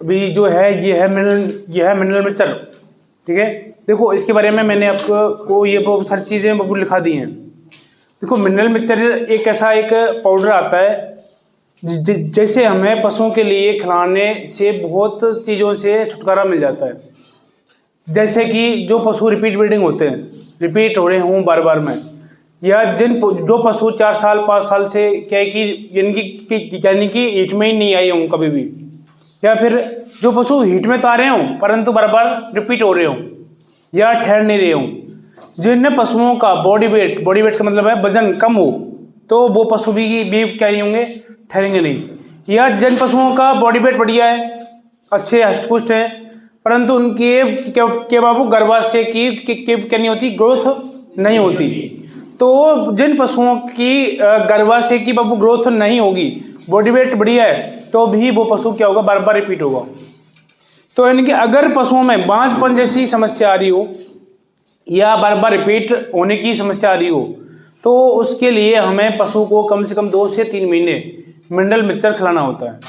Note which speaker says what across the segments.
Speaker 1: अभी जो है ये है मिनरल मिक्सचर। ठीक है, देखो इसके बारे में मैंने आपको ये बहुत सारी चीज़ें बबू लिखा दी हैं। देखो मिनरल मिक्सचर एक ऐसा एक पाउडर आता है जैसे हमें पशुओं के लिए खिलाने से बहुत चीज़ों से छुटकारा मिल जाता है। जैसे कि जो पशु रिपीट ब्रीडिंग होते हैं, रिपीट हो रहे हों बार बार में, या जो पशु 4 साल 5 साल से क्या है कि यानी कि हीट में ही नहीं आए हों कभी भी, या फिर जो पशु हीट में तो आ रहे हों परंतु बार बार रिपीट हो रहे हों या ठहर नहीं रहे हों, जिन पशुओं का बॉडी वेट का मतलब है वजन कम हो, तो वो पशु भी क्या नहीं होंगे, ठहरेंगे नहीं। या जिन पशुओं का बॉडी वेट बढ़िया है, अच्छे हष्टपुष्ट है, परंतु उनके बाबू गर्भाशय की क्या नहीं होती, ग्रोथ नहीं होती, तो जिन पशुओं की गर्भाशय की बाबू ग्रोथ नहीं होगी, बॉडी वेट बढ़िया है, तो भी वो पशु क्या होगा, बार बार रिपीट होगा। तो यानी कि अगर पशुओं में बांझपन जैसी समस्या आ रही हो या बार बार रिपीट होने की समस्या आ रही हो, तो उसके लिए हमें पशु को कम से कम 2 से 3 महीने मिनरल मिक्सचर खिलाना होता है।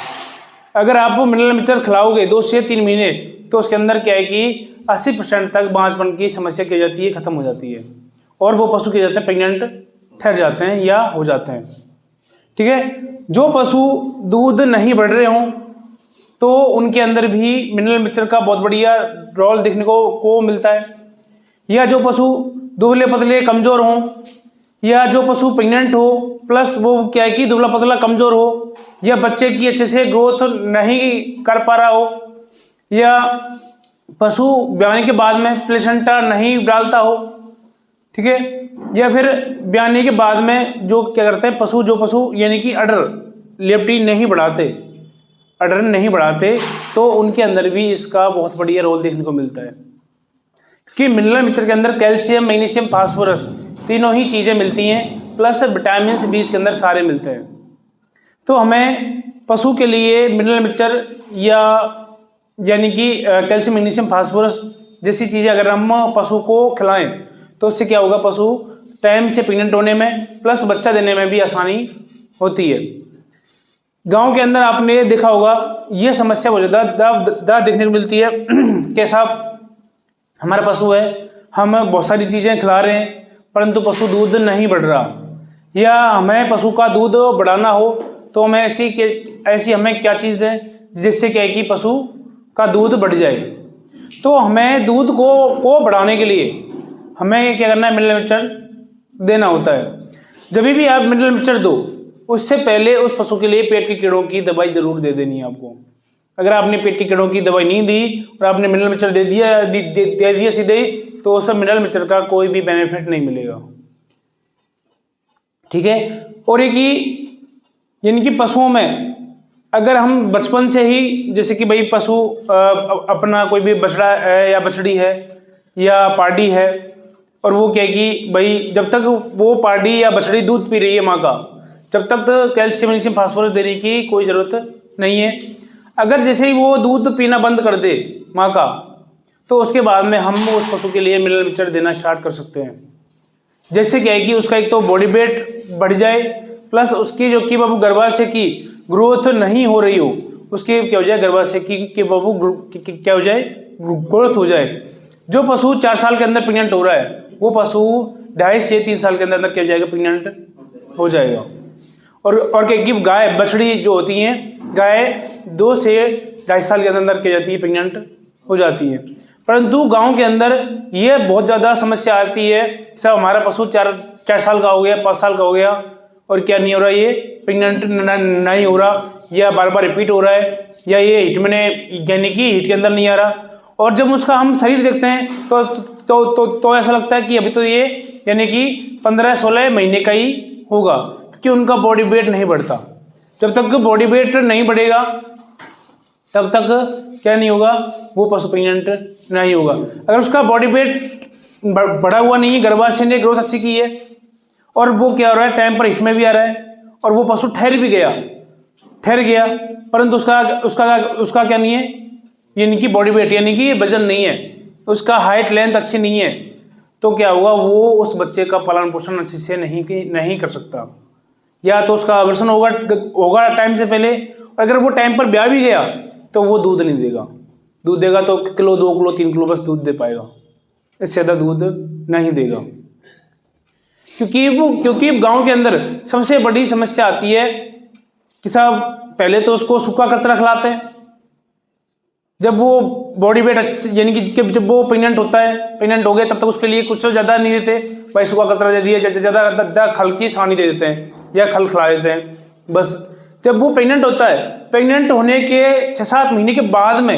Speaker 1: अगर आप मिनरल मिक्सचर खिलाओगे 2 से 3 महीने, तो उसके अंदर क्या है कि 80% तक बांझपन की समस्या की जाती है, खत्म हो जाती है, और वो पशु क्या जाते हैं, प्रेग्नेंट ठहर जाते हैं या हो जाते हैं। ठीक है, जो पशु दूध नहीं बढ़ रहे हों, तो उनके अंदर भी मिनरल मिक्सचर का बहुत बढ़िया रोल देखने को मिलता है। या जो पशु दुबले पतले कमज़ोर हों, या जो पशु प्रेग्नेंट हो प्लस वो क्या है कि दुबला पतला कमज़ोर हो, या बच्चे की अच्छे से ग्रोथ नहीं कर पा रहा हो, या पशु ब्याने के बाद में प्लेसेंटा नहीं डालता हो, ठीक है, या फिर ब्याने के बाद में जो क्या करते हैं जो पशु यानी कि लेप्टी नहीं बढ़ाते, तो उनके अंदर भी इसका बहुत बढ़िया रोल देखने को मिलता है कि मिनरल मिक्सचर के अंदर कैल्शियम, मैग्नीशियम, फास्फोरस तीनों ही चीज़ें मिलती हैं, प्लस विटामिन बी के अंदर सारे मिलते हैं। तो हमें पशु के लिए मिनरल मिक्सचर या यानी कि कैल्शियम, मैग्नीशियम, फास्फोरस जैसी चीज़ें अगर हम पशु को खिलाएं, तो उससे क्या होगा, पशु टाइम से प्रेग्नेंट होने में प्लस बच्चा देने में भी आसानी होती है। गांव के अंदर आपने देखा होगा ये समस्या बहुत ज़्यादा देखने को मिलती है कि साहब हमारा पशु है, हम बहुत सारी चीज़ें खिला रहे हैं परंतु पशु दूध नहीं बढ़ रहा, या हमें पशु का दूध बढ़ाना हो तो हमें ऐसी हमें क्या चीज़ दें जिससे क्या है कि पशु का दूध बढ़ जाए। तो हमें दूध को बढ़ाने के लिए हमें क्या करना है, मिनरल मिक्सचर देना होता है। जब भी आप मिनरल मिक्सचर दो, उससे पहले उस पशु के लिए पेट के कीड़ों की दवाई जरूर दे देनी है आपको। अगर आपने पेट के कीड़ों की दवाई नहीं दी और आपने मिनरल मिक्सचर दे दिया सीधे ही, तो उस मिनरल मिक्सचर का कोई भी बेनिफिट नहीं मिलेगा। ठीक है, और एक यानी कि पशुओं में अगर हम बचपन से ही जैसे कि भाई पशु अपना कोई भी बछड़ा है या बछड़ी है या पाड़ी है, और वो क्या है कि भाई जब तक वो पाड़ी या बछड़ी दूध पी रही है माँ का, जब तक तो कैल्शियम, मैग्नीशियम, फास्फोरस देने की कोई ज़रूरत नहीं है। अगर जैसे ही वो दूध पीना बंद कर दे माँ का, तो उसके बाद में हम उस पशु के लिए मिनरल मिक्सचर देना स्टार्ट कर सकते हैं। जैसे क्या है कि उसका एक तो बॉडी वेट बढ़ जाए, प्लस उसकी जो कि बाबू गर्भाशय की ग्रोथ नहीं हो रही हो, उसकी क्या हो जाए, गर्भाशय की बाबू क्या हो जाए, ग्रोथ हो जाए। जो पशु 4 साल के अंदर प्रेग्नेंट हो रहा है, वो पशु 2.5 से 3 साल के अंदर क्या हो जाएगा, प्रेग्नेंट हो जाएगा। और क्या कि गाय बछड़ी जो होती हैं, गाय 2 से 2.5 साल के अंदर क्या जाती है, प्रेग्नेंट हो जाती है। परंतु गांव के अंदर ये बहुत ज़्यादा समस्या आती है, सब हमारा पशु 4 साल का हो गया, 5 साल का हो गया और क्या नहीं हो रहा, ये प्रेग्नेंट नहीं हो रहा, या बार बार रिपीट हो रहा है, या ये हीट में यानी कि हीट के अंदर नहीं आ रहा। और जब उसका हम शरीर देखते हैं तो ऐसा लगता है कि अभी तो ये यानी कि 15-16 महीने का ही होगा, क्योंकि उनका बॉडी वेट नहीं बढ़ता। जब तक बॉडी वेट नहीं बढ़ेगा तब तक क्या नहीं होगा, वो पशु प्रेग्नेंट नहीं होगा। अगर उसका बॉडी वेट बढ़ा हुआ नहीं है, गर्भाशय ने ग्रोथ अच्छी की है, और वो क्या हो रहा है, टाइम पर हिट में भी आ रहा है, और वो पशु ठहर गया, परंतु उसका क्या नहीं है, यानी कि बॉडी वेट यानी कि वजन नहीं है, उसका हाइट लेंथ अच्छी नहीं है, तो क्या होगा, वो उस बच्चे का पालन पोषण अच्छे से नहीं कर सकता, या तो उसका अबॉर्शन होगा टाइम से पहले। अगर वो टाइम पर ब्याह भी गया तो वो दूध नहीं देगा। दूध देगा तो किलो 2 किलो 3 किलो बस दूध दे पाएगा, इससे ज़्यादा दूध नहीं देगा। क्योंकि गांव के अंदर सबसे बड़ी समस्या आती है कि साहब पहले तो उसको सूखा कचरा खिलाते हैं, जब वो बॉडी वेट यानी कि जब वो प्रेग्नेंट होता है, प्रेग्नेंट हो गए तब तक उसके लिए कुछ ज़्यादा नहीं देते, भाई सूखा कचरा दे दिया, ज़्यादा खल की सानी दे देते हैं या खल खिला देते हैं बस। जब वो प्रेग्नेंट होता है, प्रेग्नेंट होने के 6-7 महीने के बाद में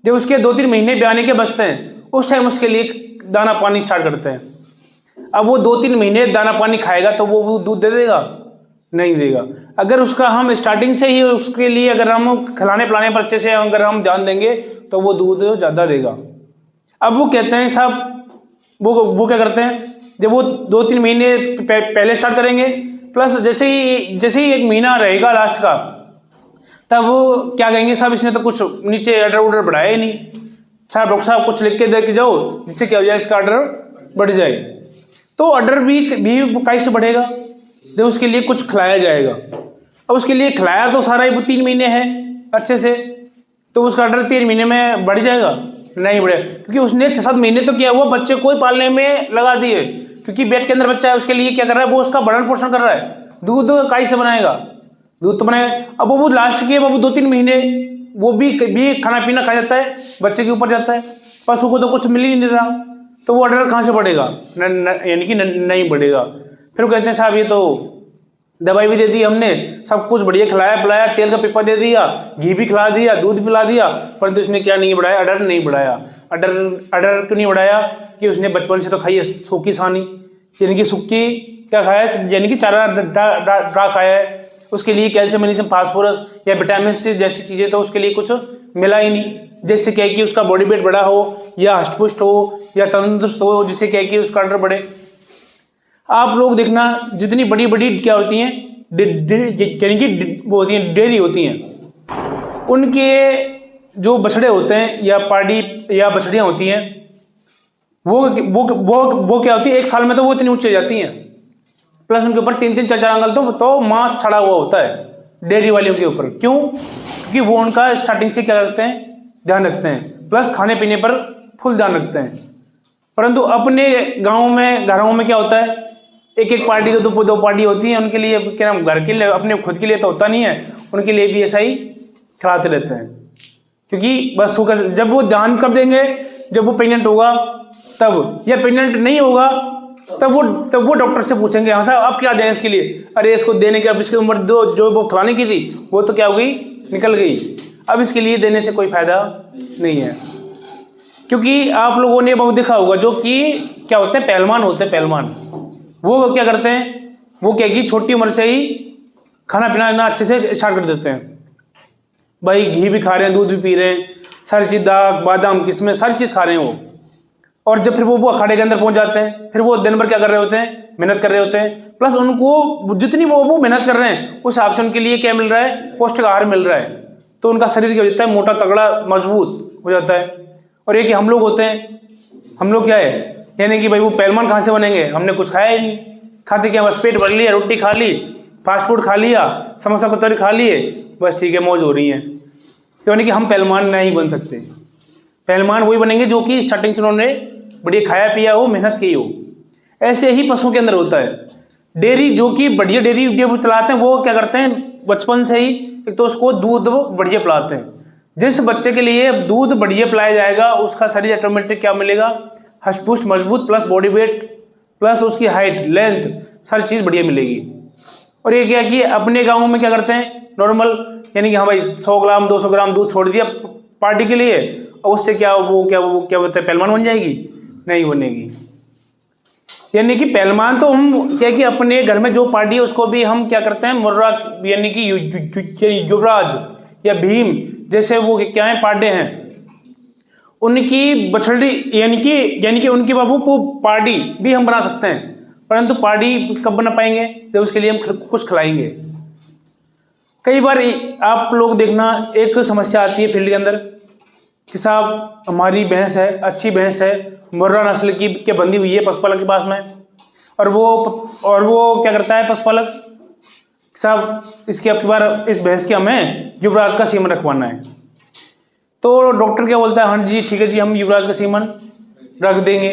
Speaker 1: जब उसके 2-3 महीने ब्याने के बचते हैं, उस टाइम उसके लिए दाना पानी स्टार्ट करते हैं। अब वो 2-3 महीने दाना पानी खाएगा तो वो दूध दे देगा? नहीं देगा। अगर उसका हम स्टार्टिंग से ही उसके लिए अगर हम खिलाने पिलाने पर अच्छे से अगर हम ध्यान देंगे तो वो दूध ज़्यादा देगा। अब वो कहते हैं साहब वो क्या करते हैं, जब वो 2-3 महीने पहले स्टार्ट करेंगे, प्लस जैसे ही 1 महीना रहेगा लास्ट का, तब वो क्या कहेंगे साहब इसने तो कुछ नीचे ऑर्डर बढ़ाया ही नहीं, साहब डॉक्टर साहब कुछ लिख के दे के जाओ जिससे क्या हो जाए इसका ऑर्डर बढ़ जाए। तो ऑर्डर भी कैसे बढ़ेगा? जब उसके लिए कुछ खिलाया जाएगा। अब उसके लिए खिलाया तो सारा ही 3 महीने है अच्छे से, तो उसका ऑर्डर 3 महीने में बढ़ जाएगा? नहीं बढ़ेगा, क्योंकि उसने 6-7 महीने तो किया हुआ बच्चे को ही पालने में लगा दिए, क्योंकि पेट के अंदर बच्चा है, उसके लिए क्या कर रहा है, वो उसका भरण पोषण कर रहा है। दूध काई से बनाएगा? दूध तो बनाएगा। अब वो लास्ट के 2-3 महीने वो भी खाना पीना खा जाता है, बच्चे के ऊपर जाता है, पशु को तो कुछ मिल ही नहीं रहा, तो वो ऑर्डर कहाँ से बढ़ेगा? यानी कि नहीं बढ़ेगा। फिर वो कहते हैं साहब ये तो दवाई भी दे दी हमने, सब कुछ बढ़िया खिलाया पिलाया, तेल का पिप्पा दे दिया, घी भी खिला दिया, दूध पिला दिया, परंतु इसने क्या नहीं बढ़ाया? ऑर्डर नहीं बढ़ाया। ऑर्डर क्यों नहीं बढ़ाया? कि उसने बचपन से तो खाई है सूखी सानी, यानी कि सूखी क्या खाया, यानी कि चारा ड्रा खाया है, उसके लिए कैल्शियम मैग्नीशियम फास्फोरस या विटामिन सी जैसी चीज़ें तो उसके लिए कुछ मिला ही नहीं, जिससे क्या है कि उसका बॉडी वेट बड़ा हो या हष्टपुष्ट हो या तंदुरुस्त हो, जिससे क्या है कि उसका ऑर्डर बढ़े। आप लोग देखना जितनी बड़ी बड़ी क्या होती हैं यानी कि वो होती हैं डेयरी होती हैं, उनके जो बछड़े होते हैं या पाड़ी या बछड़ियाँ होती हैं, वो क्या होती है, 1 साल में तो वो इतनी ऊंची जाती हैं, प्लस उनके ऊपर 3-3 4-4 अंगल तो मांस छड़ा हुआ होता है डेयरी वालियों के ऊपर। क्यों? क्योंकि वो उनका स्टार्टिंग से क्या करते हैं, ध्यान रखते हैं, प्लस खाने पीने पर फुल ध्यान रखते हैं। परंतु अपने गाँव में घरों में क्या होता है, एक पार्टी तो 2 पार्टी होती है, उनके लिए क्या नाम घर के लिए अपने खुद के लिए तो होता नहीं है, उनके लिए भी ऐसा ही खिलाते रहते हैं। क्योंकि बस जब वो ध्यान कब देंगे, जब वो प्रेग्नेंट होगा तब, या प्रेग्नेंट नहीं होगा तब वो डॉक्टर से पूछेंगे हाँ साहब आप क्या दें इसके लिए, अरे इसको देने के अब इसकी उम्र जो वो खिलाने की थी वो तो क्या हो गई, निकल गई, अब इसके लिए देने से कोई फायदा नहीं है। क्योंकि आप लोगों ने बहुत देखा होगा जो कि क्या होते हैं, पहलवान होते हैं, पहलवान वो क्या करते हैं, वो क्या कि छोटी उम्र से ही खाना पीना अच्छे से स्टार्ट कर देते हैं, भाई घी भी खा रहे हैं, दूध भी पी रहे हैं, सारी चीज़ दाग बादाम किस्में सारी चीज़ खा रहे हैं वो। और जब फिर वो अखाड़े के अंदर पहुंच जाते हैं, फिर वो दिन भर क्या कर रहे होते हैं, मेहनत कर रहे होते हैं, प्लस उनको जितनी वो मेहनत कर रहे हैं उस हिसाब से उनके लिए क्या मिल रहा है, पौष्टिक आहार मिल रहा है, तो उनका शरीर क्या हो जाता है, मोटा तगड़ा मजबूत हो जाता है। और ये कि हम लोग होते हैं, हम लोग क्या है, यानी कि भाई वो पहलवान कहाँ से बनेंगे, हमने कुछ खाया ही नहीं, खाते क्या बस पेट भर लिया, रोटी खा ली, फास्ट फूड खा लिया, समोसा कचौरी खा लिए, बस ठीक है मौज हो रही है। तो यानी कि हम पहलवान नहीं बन सकते। पहलवान वही बनेंगे जो कि स्टार्टिंग से उन्होंने बढ़िया खाया पिया हो, मेहनत की हो। ऐसे ही पशुओं के अंदर होता है। डेयरी जो कि बढ़िया डेयरी वो चलाते हैं, वो क्या करते हैं बचपन से ही एक तो उसको दूध बढ़िया पिलाते हैं। जिस बच्चे के लिए दूध बढ़िया पिलाया जाएगा उसका शरीर ऑटोमेटिक क्या मिलेगा, हष्टपुष्ट मजबूत, प्लस बॉडी वेट, प्लस उसकी हाइट लेंथ सारी चीज़ बढ़िया मिलेगी। और ये क्या कि अपने गाँव में क्या करते हैं नॉर्मल, यानी कि हाँ भाई 100 ग्राम 200 ग्राम दूध छोड़ दिया पार्टी के लिए, और उससे क्या वो क्या बोलते हैं, पहलवान बन जाएगी? नहीं बनेगी। यानी कि पहलवान तो हम क्या कि अपने घर में जो पार्टी है उसको भी हम क्या करते हैं, मुर्रा यानी कि युवराज या भीम जैसे वो क्या है पार्टे हैं, उनकी बछड़ी यानी कि उनकी बाबू को पार्टी भी हम बना सकते हैं। परंतु पार्टी कब बना पाएंगे, जब उसके लिए हम कुछ खिलाएंगे। कई बार आप लोग देखना एक समस्या आती है फील्ड के अंदर कि साहब हमारी भैंस है, अच्छी भैंस है, मुर्रा नस्ल की क्या बंधी हुई है पशुपालक के पास में, और वो क्या करता है पशुपालक, साहब इसकी अब की बार इस भैंस के हमें युवराज का सीमन रखवाना है। तो डॉक्टर क्या बोलता है, हाँ जी ठीक है जी, हम युवराज का सीमन रख देंगे।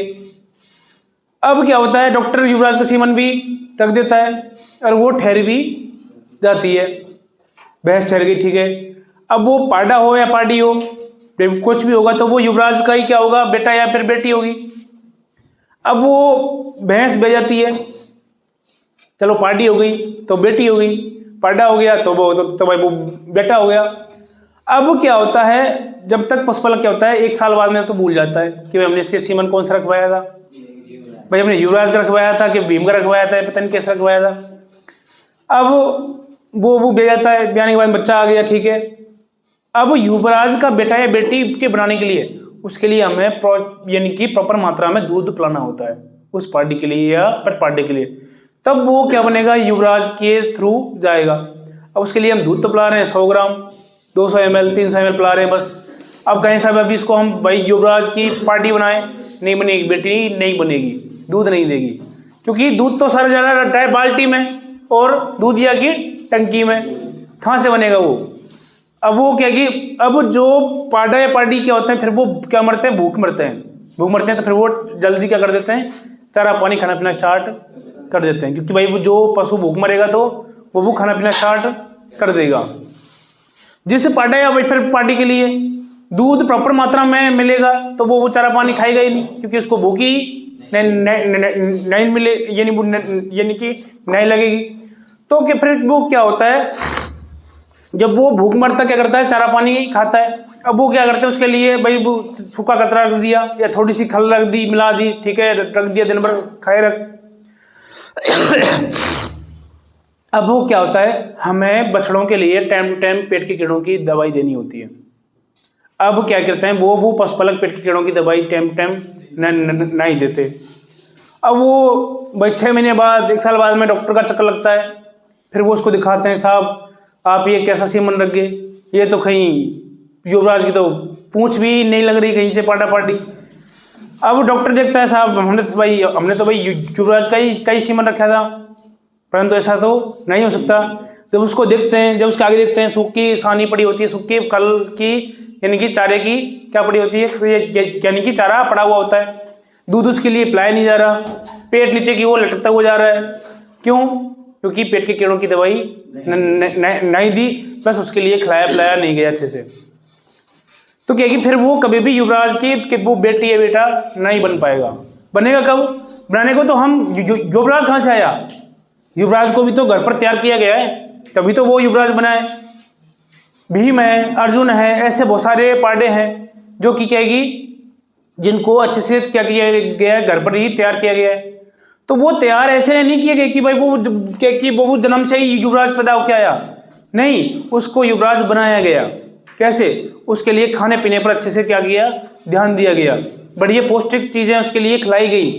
Speaker 1: अब क्या होता है, डॉक्टर युवराज का सीमन भी रख देता है और वो ठहर भी जाती है, भैंस ठहर गई, ठीक है। अब वो पाडा हो या पाडी हो, कुछ भी होगा तो वो युवराज का ही क्या होगा, बेटा या फिर बेटी होगी। अब वो भैंस बह जाती है, चलो पाडी हो गई तो बेटी हो गई, पाडा हो गया तो वो तो भाई वो बेटा हो गया। अब क्या होता है, जब तक पशुपालक क्या होता है, 1 साल बाद में तो भूल जाता है कि भाई हमने इसके सीमन कौन सा रखवाया था, भाई हमने युवराज का रखवाया था कि भीम का रखवाया था, पता नहीं कैसे रखवाया था। अब वो बह जाता है, ब्याने के बाद बच्चा आ गया, ठीक है। अब युवराज का बेटा या बेटी के बनाने के लिए, उसके लिए हमें यानी कि प्रॉपर मात्रा में दूध पिलाना होता है उस पार्टी के लिए या पर पार्टी के लिए, तब वो क्या बनेगा, युवराज के थ्रू जाएगा। अब उसके लिए हम दूध तो पिला रहे हैं 100 ग्राम, 200 ml, 300 ml पिला रहे हैं बस। अब कहें साहब अभी इसको हम भाई युवराज की पार्टी बनाएं, नहीं बनेगी बेटी, नहीं बनेगी, दूध नहीं देगी, क्योंकि दूध तो सारा जा रहा है बाल्टी में और दूधिया की टंकी में, कहाँ से बनेगा वो। अब वो क्या कि अब जो पाडा या पार्टी क्या होते हैं, फिर वो क्या मरते हैं, भूख मरते हैं, तो फिर वो जल्दी क्या कर देते हैं, चारा पानी खाना पीना स्टार्ट कर देते हैं, क्योंकि भाई वो जो पशु भूख मरेगा तो वो खाना पीना स्टार्ट कर देगा। जिस पाडा या फिर पार्टी के लिए दूध प्रॉपर मात्रा में मिलेगा तो वो चारा पानी खाएगा ही नहीं, क्योंकि उसको भूख ही नहीं मिले, यानी कि नहीं लगेगी। तो कि फिर वो क्या होता है, जब वो भूख मरता क्या करता है, चारा पानी खाता है। अब वो क्या करते हैं, उसके लिए भाई वो सूखा कतरा रख दिया या थोड़ी सी खल रख दी, मिला दी, ठीक है, रख दिया, दिन भर खाए रख। अब वो क्या होता है, हमें बछड़ों के लिए टाइम टू टाइम पेट के कीड़ों की दवाई देनी होती है। अब क्या करते हैं, वो पशुपालक पेट के कीड़ों की दवाई टाइम टाइम नहीं देते। अब वो भाई 6 महीने बाद, 1 साल बाद में डॉक्टर का चक्कर लगता है, फिर वो उसको दिखाते हैं, साहब आप ये कैसा सीमन रख गए, ये तो कहीं युवराज की तो पूंछ भी नहीं लग रही, कहीं से पाटा पाटी। अब डॉक्टर देखता है, साहब हमने तो भाई युवराज का ही सीमन रखा था, परंतु ऐसा तो नहीं हो सकता। जब उसको देखते हैं, जब उसके आगे देखते हैं, सूखी सानी पड़ी होती है, सूखी कल की यानी कि चारे की क्या पड़ी होती है, यानी कि चारा पड़ा हुआ होता है, दूध उसके लिए पिलाया नहीं जा रहा, पेट नीचे की ओर लटकता हुआ जा रहा है। क्यों? क्योंकि पेट के कीड़ों की दवाई नहीं दी, बस उसके लिए खिलाया पिलाया नहीं गया अच्छे से। तो क्या कि फिर वो कभी भी युवराज की वो बेटी या बेटा नहीं बन पाएगा। बनेगा कब? बनाने को तो हम युवराज कहाँ से आया? युवराज को भी तो घर पर तैयार किया गया है, तभी तो वो युवराज बना है। भीम है, अर्जुन है, ऐसे बहुत सारे पांडे हैं जो कि क्या कि जिनको अच्छे से क्या किया गया है, घर पर ही तैयार किया गया है। तो वो तैयार ऐसे नहीं किए गए कि भाई वो जन्म से ही युवराज पैदा होकर आया, नहीं, उसको युवराज बनाया गया। कैसे? उसके लिए खाने पीने पर अच्छे से क्या किया, ध्यान दिया गया, बढ़िया पौष्टिक चीजें उसके लिए खिलाई गई,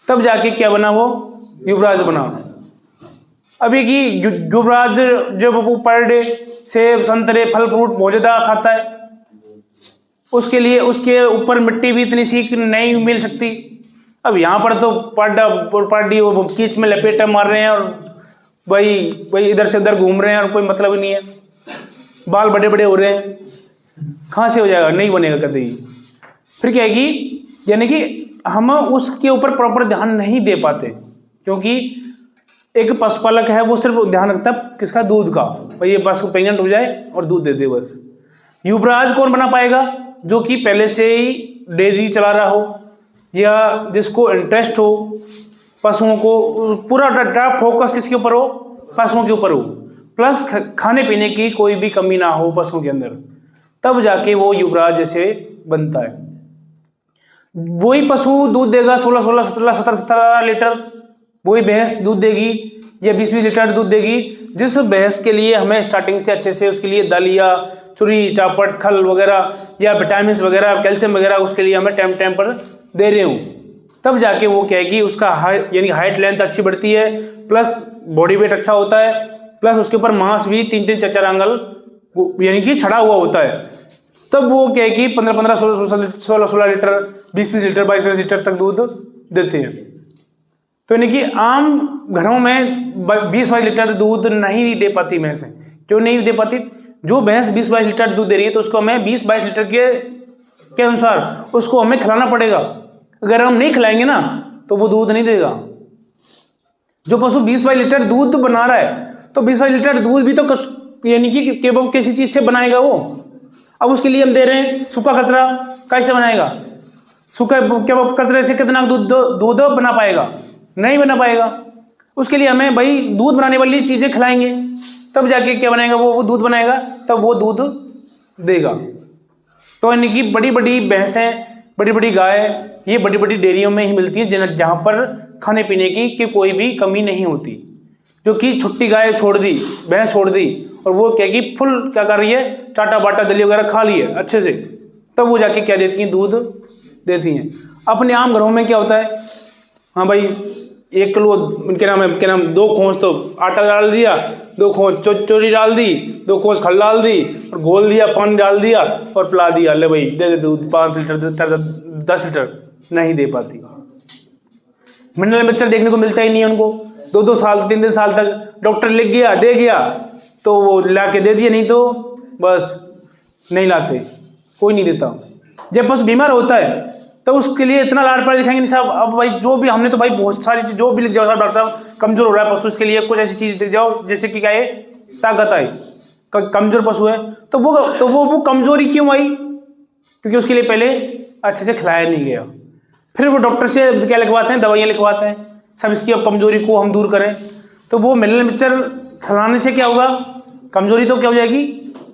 Speaker 1: तब जाके क्या बना, वो युवराज बना। अभी की युवराज जब वो पर डे सेब संतरे फल फ्रूट बहुत ज्यादा खाता है, उसके लिए उसके ऊपर मिट्टी भी इतनी सी नहीं मिल सकती। अब यहाँ पर तो पार्टी वो कीच में लपेटा मार रहे हैं और भाई इधर से उधर घूम रहे हैं और कोई मतलब ही नहीं है, बाल बड़े बड़े हो रहे हैं, कहाँ से हो जाएगा? नहीं बनेगा कभी। फिर क्या है कि यानी कि हम उसके ऊपर प्रॉपर ध्यान नहीं दे पाते, क्योंकि एक पशुपालक है वो सिर्फ ध्यान रखता है किसका? दूध का, भाई ये बस प्रेग्नेंट हो जाए और दूध दे दे बस। युवराज कौन बना पाएगा? जो कि पहले से ही डेयरी चला रहा हो या जिसको इंटरेस्ट हो पशुओं को, पूरा फोकस किसके ऊपर हो? पशुओं के ऊपर हो, प्लस खाने पीने की कोई भी कमी ना हो पशुओं के अंदर, तब जाके वो युवराज जैसे बनता है। वही पशु दूध देगा 16, 17 लीटर, वही भैंस दूध देगी या 20 लीटर दूध देगी, जिस भैंस के लिए हमें स्टार्टिंग से अच्छे से उसके लिए दलिया, चुरी चापट खल वगैरह या विटामिन वगैरह कैल्शियम वगैरह उसके लिए हमें टाइम टाइम पर दे रहे हूँ, तब जाके वो क्या है कि उसका यानी हाइट लेंथ अच्छी बढ़ती है, प्लस बॉडी वेट अच्छा होता है, प्लस उसके ऊपर मांस भी 3-3, 4-4 एंगल यानी कि छड़ा हुआ होता है। तब वो क्या है कि 15, 16 लीटर, 20 लीटर, 22 लीटर तक दूध देते हैं। तो यानी कि आम घरों में 20-22 लीटर दूध नहीं दे पाती भैंसें। क्यों नहीं दे पाती? जो भैंस 20-22 लीटर दूध दे रही है तो उसको हमें 20-22 लीटर के अनुसार उसको हमें खिलाना पड़ेगा। अगर हम नहीं खिलाएंगे ना तो वो दूध नहीं देगा। जो पशु 20-22 लीटर दूध बना रहा है तो 20-22 लीटर दूध भी तो यानी कि केवल किसी चीज से बनाएगा वो। अब उसके लिए हम दे रहे हैं सूखा कचरा, कैसे बनाएगा? सूखा केवल कचरे से कितना दूध बना पाएगा? नहीं बना पाएगा। उसके लिए हमें भाई दूध बनाने वाली चीजें खिलाएंगे तब जाके क्या बनेगा, वो दूध बनाएगा, तब वो दूध देगा। तो यानी कि बड़ी बड़ी भैंसें, बड़ी बड़ी गाय ये बड़ी बड़ी डेयरियों में ही मिलती है जहाँ पर खाने पीने की कोई भी कमी नहीं होती। जो कि छुट्टी गाय छोड़ दी, भैंस छोड़ दी और वो क्या कि फुल क्या कर रही है, टाटा बाटा दली वगैरह खा ली है अच्छे से, तब वो जाके क्या देती हैं, दूध देती हैं। अपने आम घरों में क्या होता है, हाँ भाई 1 किलो उनके नाम 2 खोज तो आटा डाल दिया, 2 खोज चोरी डाल दी, 2 खोज खल डाल दी और घोल दिया, पानी डाल दिया और पिला दिया, ले भाई दे दूध 5 लीटर 10 लीटर। नहीं दे पाती। मिनरल मिक्सचर देखने को मिलता ही नहीं है उनको। 2-2 साल 3-3 साल तक डॉक्टर लिख गया दे गया तो वो ला के दे दिए, नहीं तो बस नहीं लाते, कोई नहीं देता। जब पशु बीमार होता है तो उसके लिए इतना लाड प्यार दिखाएंगे नहीं साहब। अब भाई जो भी हमने तो भाई बहुत सारी चीज जो भी लिख जाओ साहब, डॉक्टर साहब कमजोर हो रहा है पशु, इसके लिए कुछ ऐसी चीज लिख जाओ जैसे कि क्या है, ताकत आए। कमजोर पशु है तो वो कमजोरी क्यों आई? क्योंकि उसके लिए पहले अच्छे से खिलाया नहीं गया। फिर वो डॉक्टर से क्या लिखवाते हैं, दवाइयाँ लिखवाते हैं सब इसकी अब कमजोरी को हम दूर करें। तो वो मिनरल मिक्सचर खिलाने से क्या होगा, कमजोरी तो क्या हो जाएगी,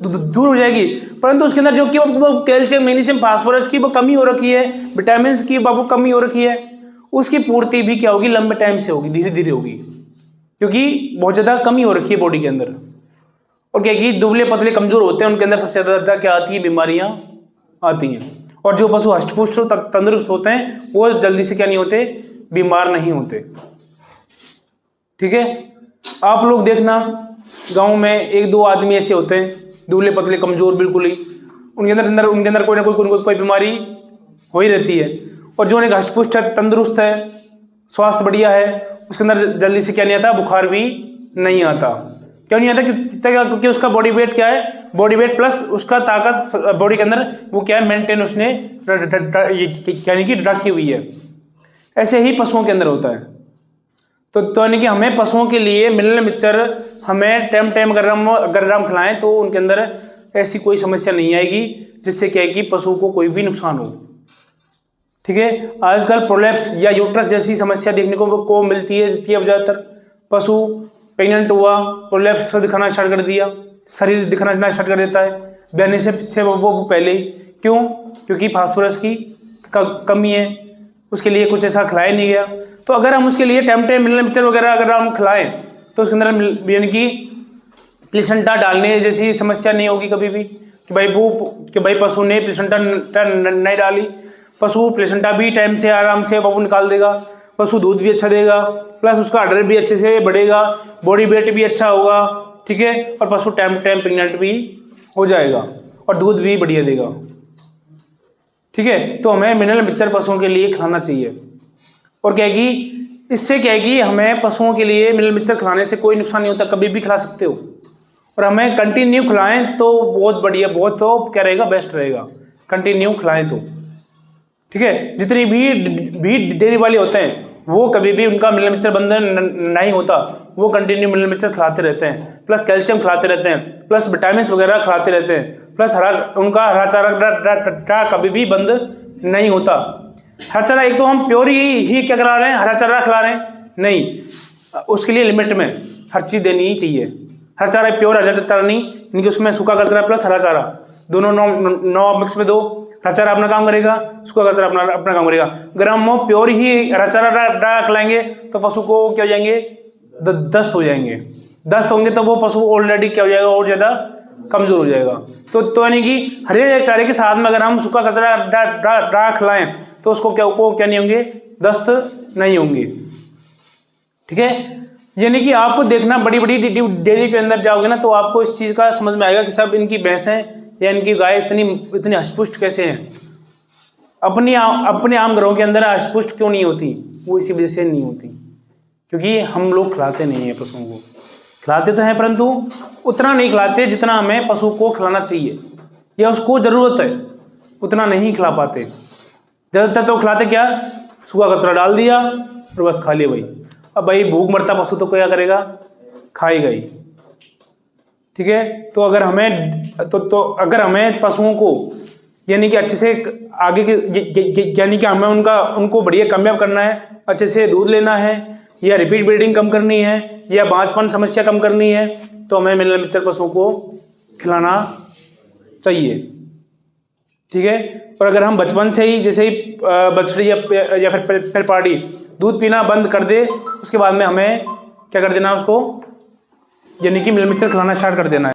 Speaker 1: दूर हो जाएगी, परंतु उसके अंदर जो कि वो कैल्शियम मैग्नीशियम फास्फोरस की वो कमी हो रखी है, विटामिन की वो कमी हो रखी है, उसकी पूर्ति भी क्या होगी, लंबे टाइम से होगी, धीरे धीरे होगी, क्योंकि बहुत ज़्यादा कमी हो रखी है बॉडी के अंदर। और क्या कि दुबले पतले कमजोर होते हैं उनके अंदर सबसे ज़्यादा क्या आती है, बीमारियाँ आती हैं। और जो पशु हष्टपुष्ट तंदुरुस्त होते हैं वो जल्दी से क्या नहीं होते, बीमार नहीं होते। ठीक है, आप लोग देखना गांव में 1-2 आदमी ऐसे होते हैं दुबले पतले कमजोर बिल्कुल ही, उनके अंदर कोई ना कोई बीमारी हो ही रहती है। और जो एक हष्टपुष्ट है, तंदुरुस्त है, स्वास्थ्य बढ़िया है, उसके अंदर जल्दी से क्या नहीं आता, बुखार भी नहीं आता। क्यों नहीं आता? क्योंकि उसका बॉडी वेट क्या है, बॉडी वेट प्लस उसका ताकत बॉडी के अंदर वो क्या है, मेंटेन उसने यानी कि रखी हुई है। ऐसे ही पशुओं के अंदर होता है। तो यानी कि हमें पशुओं के लिए मिनरल मिक्सचर हमें टाइम अगर हम खिलाएं तो उनके अंदर ऐसी कोई समस्या नहीं आएगी जिससे क्या है कि पशु को कोई भी नुकसान हो। ठीक है, आजकल प्रोलैप्स या यूट्रस जैसी समस्या देखने को मिलती है ज़्यादातर। पशु प्रेग्नेंट हुआ, प्रोलैप्स दिखाना स्टार्ट कर दिया, शरीर दिखाना स्टार्ट कर देता है ब्याने से वो पहले ही। क्यों? क्योंकि फास्फोरस की कमी है, उसके लिए कुछ ऐसा खिलाया नहीं गया। तो अगर हम उसके लिए टाइम मिनरल मिक्सचर वगैरह अगर हम खिलाएं तो उसके अंदर यानी कि प्लेसेंटा डालने जैसी समस्या नहीं होगी कभी भी, कि भाई पशु ने प्लेसेंटा नहीं डाली, पशु प्लेसेंटा भी टाइम से आराम से बबू निकाल देगा, पशु दूध भी अच्छा देगा, प्लस उसका ऑर्डर भी अच्छे से बढ़ेगा, बॉडी वेट भी अच्छा होगा। ठीक है, और पशु टाइम प्रेग्नेंट भी हो जाएगा और दूध भी बढ़िया देगा। ठीक है, तो हमें मिनरल मिक्सचर पशुओं के लिए खिलाना चाहिए। और क्या है कि इससे क्या है कि हमें पशुओं के लिए मिनरल मिक्सचर खिलाने से कोई नुकसान नहीं होता, कभी भी खिला सकते हो। और हमें कंटिन्यू खिलाएं तो बहुत बढ़िया, बहुत तो क्या रहेगा, बेस्ट रहेगा, कंटिन्यू खिलाएं तो। ठीक है, जितनी भी डेयरी वाले होते हैं वो कभी भी उनका मिनरल मिक्सचर बंद नहीं होता, वो कंटिन्यू मिनरल मिक्सचर खिलाते रहते हैं, प्लस कैल्शियम खिलाते रहते हैं, प्लस विटामिन वगैरह खिलाते रहते हैं, प्लस उनका हरा चारा कभी भी बंद नहीं होता। हरा चारा एक तो हम प्योर ही क्या करा रहे हैं, हरा चारा खिला रहे हैं, नहीं, उसके लिए लिमिट में हर चीज़ देनी ही चाहिए। हरा चारा प्योर हरा चारा नहीं, इनकी उसमें सूखा कचरा प्लस हरा चारा दोनों नौ मिक्स में दो, हरा चारा अपना काम करेगा, सूखा कचरा अपना काम करेगा। अगर हम प्योर ही हरा चारा खिलाएंगे तो पशु को क्या हो जाएंगे, दस्त हो जाएंगे। दस्त होंगे तो वो पशु ऑलरेडी क्या हो जाएगा, और ज़्यादा कमजोर हो जाएगा। तो यानी कि हरे चारे के साथ में अगर हम सूखा कचरा खिलाएं तो उसको क्या नहीं होंगे, दस्त नहीं होंगे। ठीक है, यानी कि आप देखना बड़ी बड़ी डेयरी के अंदर जाओगे ना तो आपको इस चीज़ का समझ में आएगा कि सब इनकी भैंसें या इनकी गाय इतनी हष्टपुष्ट कैसे हैं। अपने आम घरों के अंदर हष्टपुष्ट क्यों नहीं होती, वो इसी वजह से नहीं होती, क्योंकि हम लोग खिलाते नहीं हैं पशुओं को। खिलाते तो हैं परंतु उतना नहीं खिलाते जितना हमें पशु को खिलाना चाहिए या उसको ज़रूरत है, उतना नहीं खिला पाते। ज़्यादातर तो खिलाते क्या, सूखा कचरा डाल दिया और बस खा लिया भाई। अब भाई भूख मरता पशु तो क्या करेगा, खाएगा ही। ठीक है, तो अगर हमें पशुओं को यानी कि अच्छे से आगे की यानी कि हमें उनको बढ़िया कामयाब करना है, अच्छे से दूध लेना है या रिपीट ब्रीडिंग कम करनी है या बांझपन समस्या कम करनी है, तो हमें मिनरल मिक्सचर पशुओं को खिलाना चाहिए। ठीक है, और अगर हम बचपन से ही जैसे ही बछड़ी या फिर पाड़ी दूध पीना बंद कर दे, उसके बाद में हमें क्या कर देना, उसको यानी कि मिनरल मिक्सचर खिलाना स्टार्ट कर देना है।